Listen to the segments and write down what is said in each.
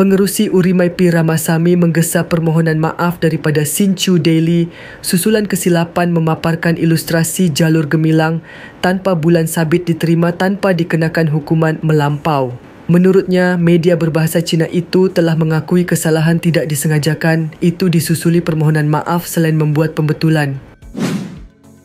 Pengerusi Urimai P. Ramasamy menggesa permohonan maaf daripada Sinchu Daily susulan kesilapan memaparkan ilustrasi jalur gemilang tanpa bulan sabit diterima tanpa dikenakan hukuman melampau. Menurutnya, media berbahasa Cina itu telah mengakui kesalahan tidak disengajakan itu disusuli permohonan maaf selain membuat pembetulan.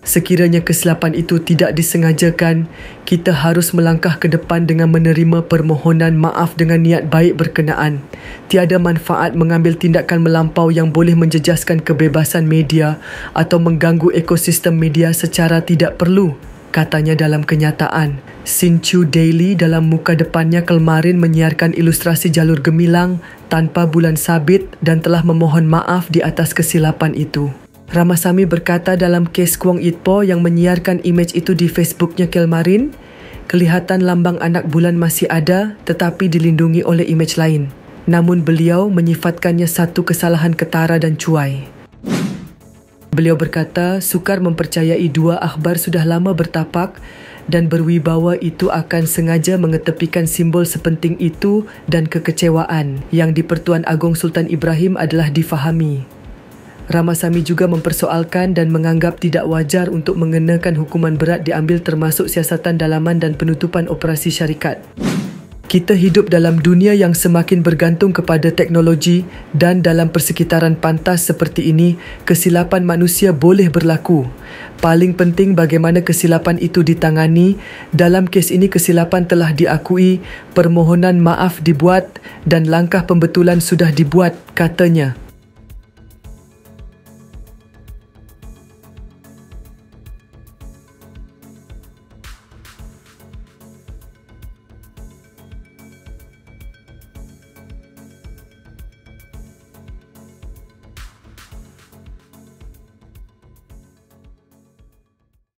Sekiranya kesilapan itu tidak disengajakan, kita harus melangkah ke depan dengan menerima permohonan maaf dengan niat baik berkenaan. Tiada manfaat mengambil tindakan melampau yang boleh menjejaskan kebebasan media atau mengganggu ekosistem media secara tidak perlu, katanya dalam kenyataan. Sinchu Daily dalam muka depannya kemarin menyiarkan ilustrasi jalur gemilang tanpa bulan sabit dan telah memohon maaf di atas kesilapan itu. Ramasamy berkata dalam kes Kwong It Po yang menyiarkan imej itu di Facebooknya kemarin, kelihatan lambang anak bulan masih ada tetapi dilindungi oleh imej lain. Namun beliau menyifatkannya satu kesalahan ketara dan cuai. Beliau berkata sukar mempercayai dua akhbar sudah lama bertapak dan berwibawa itu akan sengaja mengetepikan simbol sepenting itu dan kekecewaan yang di Pertuan Agong Sultan Ibrahim adalah difahami. Ramasamy juga mempersoalkan dan menganggap tidak wajar untuk mengenakan hukuman berat diambil termasuk siasatan dalaman dan penutupan operasi syarikat. Kita hidup dalam dunia yang semakin bergantung kepada teknologi dan dalam persekitaran pantas seperti ini, kesilapan manusia boleh berlaku. Paling penting bagaimana kesilapan itu ditangani. Dalam kes ini kesilapan telah diakui, permohonan maaf dibuat dan langkah pembetulan sudah dibuat, katanya.